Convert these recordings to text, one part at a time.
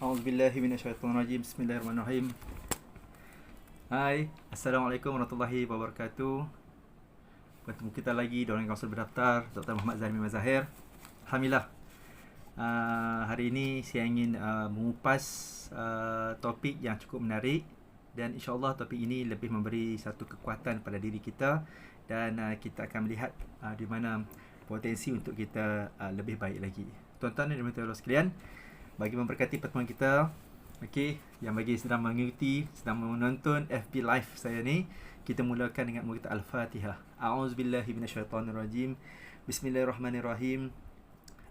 A'udzubillahi minasyaitonirrajim. Bismillahirrahmanirrahim. Hai, Assalamualaikum warahmatullahi wabarakatuh. Bertemu kita lagi dengan Kaunsil Berdaftar Dr. Muhammad Zahmi Mazahir. Alhamdulillah. Hari ini saya ingin mengupas topik yang cukup menarik, dan insya-Allah topik ini lebih memberi satu kekuatan pada diri kita, dan kita akan melihat di mana potensi untuk kita lebih baik lagi. Tuan-tuan dan puan-puan sekalian, bagi memberkati pertemuan kita, yang bagi sedang mengikuti, sedang menonton FB Live saya ni, kita mulakan dengan murid Al-Fatihah. A'udzubillahi minasyaitonirrajim. Bismillahirrahmanirrahim.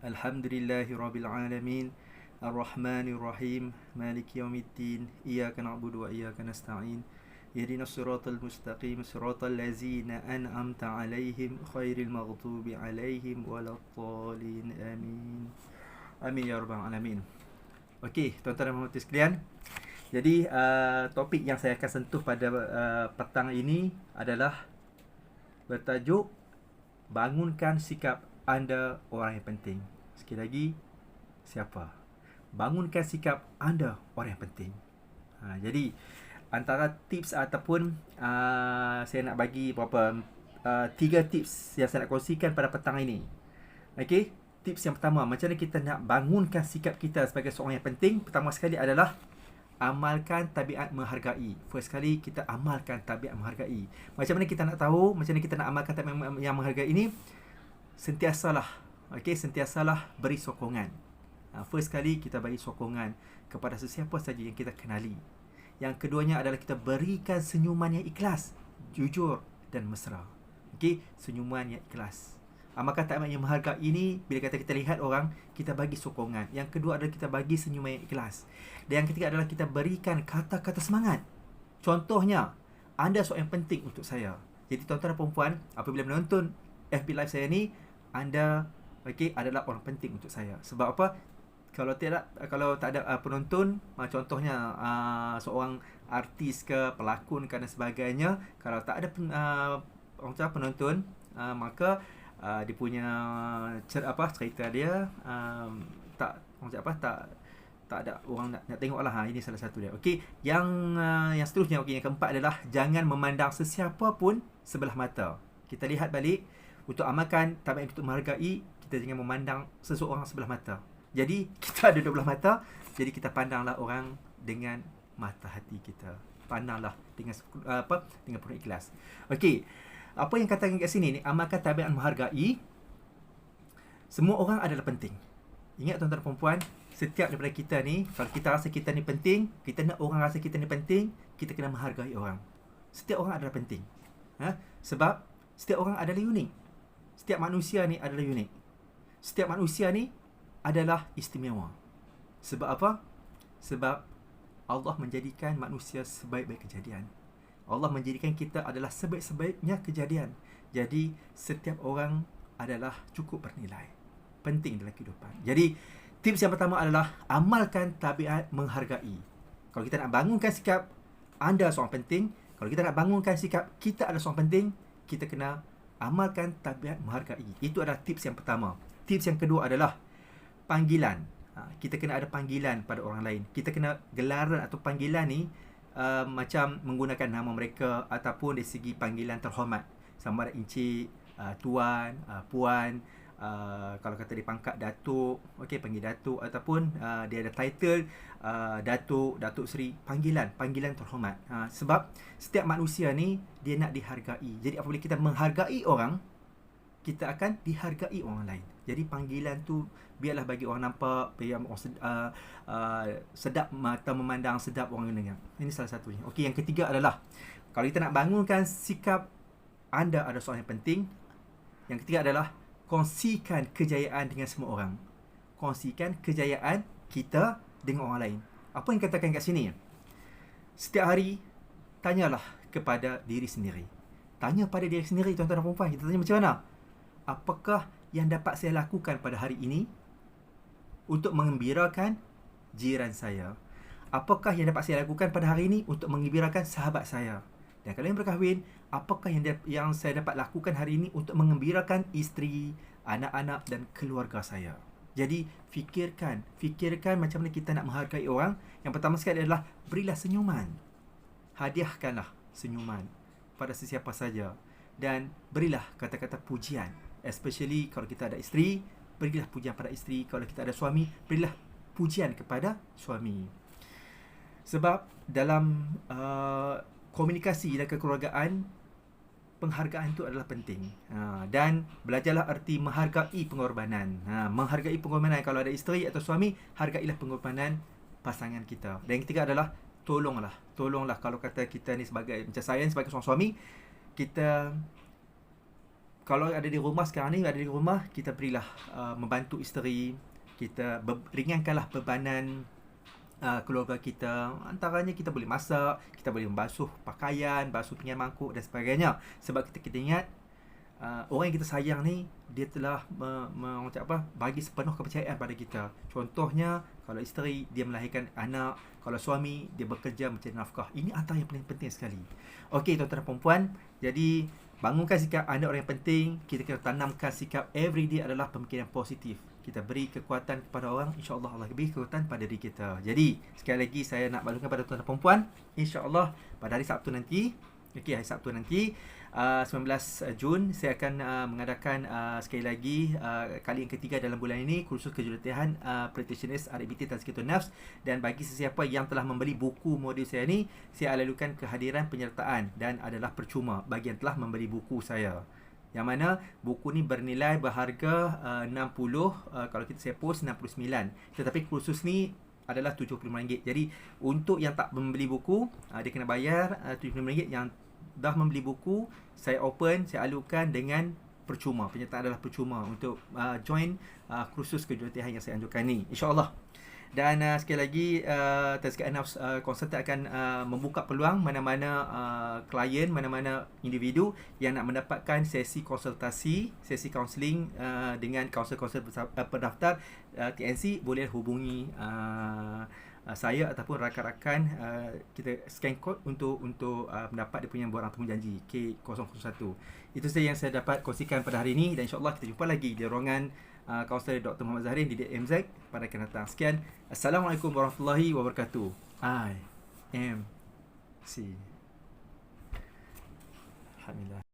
Alhamdulillahirabbil alamin. Ar-Rahmanir-Rahim. Maliki yaumiddin. Iyyaka na'budu wa iyyaka nasta'in. Ihdinas siratal mustaqim, siratal ladzina an'amta 'alaihim ghairil maghdubi 'alaihim waladdallin. Amin. Amin ya rabbal alamin. Okey, tuan-tuan dan puan-puan sekalian. Jadi topik yang saya akan sentuh pada petang ini adalah bertajuk bangunkan sikap anda orang yang penting. Sekali lagi, siapa? Bangunkan sikap anda orang yang penting. Jadi antara tips ataupun saya nak bagi beberapa 3 tips yang saya nak kongsikan pada petang ini. Okey, tips yang pertama, macam mana kita nak bangunkan sikap kita sebagai seorang yang penting. Pertama sekali adalah amalkan tabiat menghargai. First sekali kita amalkan tabiat menghargai. Macam mana kita nak tahu, macam mana kita nak amalkan tabiat yang menghargai ini? Sentiasalah beri sokongan. First sekali kita bagi sokongan kepada sesiapa saja yang kita kenali. Yang keduanya adalah kita berikan senyuman yang ikhlas, jujur dan mesra. Senyuman yang ikhlas. Amalkan tabiat yang menghargai ini, bila kata kita lihat orang, kita bagi sokongan. Yang kedua adalah kita bagi senyuman yang ikhlas. Dan yang ketiga adalah kita berikan kata-kata semangat. Contohnya, anda seorang yang penting untuk saya. Jadi tuan-tuan dan puan-puan, apabila menonton FB Live saya ni, anda adalah orang penting untuk saya. Sebab apa? Kalau tak ada penonton, contohnya seorang artis ke, pelakon ke dan sebagainya, kalau tak ada penonton, maka dia punya cerita dia tak ada orang nak tengok lah. Ini salah satu dia. Yang seterusnya, yang keempat adalah jangan memandang sesiapa pun sebelah mata. Kita lihat balik, untuk amalkan tabiat untuk menghargai, kita jangan memandang seseorang sebelah mata. Jadi kita ada 12 mata, jadi kita pandanglah orang dengan mata hati kita. Pandanglah dengan penuh ikhlas. Apa yang katakan kat sini ni, amalkan tabiat menghargai. Semua orang adalah penting. Ingat tuan-tuan dan puan-puan, setiap daripada kita ni, kalau kita rasa kita ni penting, kita nak orang rasa kita ni penting, kita kena menghargai orang. Setiap orang adalah penting. Sebab setiap orang adalah unik. Setiap manusia ni adalah unik. Setiap manusia ni adalah istimewa. Sebab apa? Sebab Allah menjadikan manusia sebaik-baik kejadian. Allah menjadikan kita adalah sebaik-sebaiknya kejadian. Jadi setiap orang adalah cukup bernilai, penting dalam kehidupan. Jadi tips yang pertama adalah amalkan tabiat menghargai. Kalau kita nak bangunkan sikap anda seorang penting, kalau kita nak bangunkan sikap kita adalah seorang penting, kita kena amalkan tabiat menghargai. Itu adalah tips yang pertama. Tips yang kedua adalah panggilan. Kita kena ada panggilan pada orang lain. Kita kena gelaran atau panggilan ni macam menggunakan nama mereka ataupun dari segi panggilan terhormat. Sama ada encik, tuan, puan, kalau kata dia pangkat datuk, panggil datuk, ataupun dia ada title datuk Seri, panggilan terhormat. Sebab setiap manusia ni dia nak dihargai. Jadi apabila kita menghargai orang, kita akan dihargai orang lain. Jadi panggilan tu biarlah bagi orang nampak, biar orang sedap mata memandang, sedap orang dengar. Ini salah satunya. Yang ketiga adalah kalau kita nak bangunkan sikap anda ada seorang yang penting, yang ketiga adalah kongsikan kejayaan dengan semua orang. Kongsikan kejayaan kita dengan orang lain. Apa yang katakan kat sini? Setiap hari tanyalah kepada diri sendiri. Tanya pada diri sendiri, tuan-tuan dan puan-puan. Kita tanya macam mana? Apakah yang dapat saya lakukan pada hari ini untuk mengembirakan jiran saya? Apakah yang dapat saya lakukan pada hari ini untuk mengembirakan sahabat saya? Dan kalau yang berkahwin, apakah yang saya dapat lakukan hari ini untuk mengembirakan isteri, anak-anak dan keluarga saya? Jadi fikirkan macam mana kita nak menghargai orang. Yang pertama sekali adalah berilah senyuman. Hadiahkanlah senyuman pada sesiapa saja, dan berilah kata-kata pujian, especially kalau kita ada isteri, berilah pujian pada isteri. Kalau kita ada suami, berilah pujian kepada suami. Sebab dalam komunikasi dan kekeluargaan, penghargaan itu adalah penting. Dan belajarlah erti menghargai pengorbanan. Menghargai pengorbanan. Kalau ada isteri atau suami, hargailah pengorbanan pasangan kita. Dan yang ketiga adalah tolonglah. Kalau kata kita ni sebagai, macam saya sebagai seorang suami, kita kalau ada di rumah sekarang ni, kita berilah membantu isteri, kita ringankanlah bebanan keluarga kita. Antaranya kita boleh masak, kita boleh membasuh pakaian, basuh pinggan mangkuk dan sebagainya. Sebab kita ingat orang yang kita sayang ni, dia telah bagi sepenuh kepercayaan pada kita. Contohnya, kalau isteri, dia melahirkan anak. Kalau suami, dia bekerja mencari nafkah. Ini antara yang paling penting sekali. Okey, tuan-tuan dan puan-puan, jadi bangunkan sikap anda orang yang penting. Kita kena tanamkan sikap everyday adalah pemikiran positif. Kita beri kekuatan kepada orang, insya-Allah Allah beri kekuatan pada diri kita. Jadi, sekali lagi saya nak maklumkan pada tuan-tuan dan puan-puan, insya-Allah pada hari Sabtu nanti, hari Sabtu nanti 19 Jun, saya akan mengadakan sekali lagi kali yang ketiga dalam bulan ini, kursus kejurutihan practitioners RABT Tazkiyatun Nafs. Dan bagi sesiapa yang telah membeli buku modul saya ni, saya lalukan kehadiran penyertaan dan adalah percuma bagi yang telah membeli buku saya. Yang mana buku ni bernilai berharga 60, kalau saya post 69. Tetapi kursus ni adalah RM75. Jadi untuk yang tak membeli buku, dia kena bayar RM75. Yang dah membeli buku, saya alurkan dengan percuma. Penyertaan adalah percuma untuk join kursus kejurutihan yang saya anjurkan ni, insya-Allah. Dan sekali lagi, Tazkiyah Nafs Consultant akan membuka peluang mana-mana klien, mana-mana individu yang nak mendapatkan sesi konsultasi, sesi kaunseling dengan kaunselor-kaunselor pendaftar TNC, boleh hubungi saya ataupun rakan-rakan. Kita scan kod untuk mendapat dia punya borang temu janji K001. Itu saja yang saya dapat kongsikan pada hari ini, dan insya-Allah kita jumpa lagi di ruangan Kaunselor Dr. Muhammad Zahrin di DMZ pada akan datang. Sekian. Assalamualaikum warahmatullahi wabarakatuh. IMC. Alhamdulillah.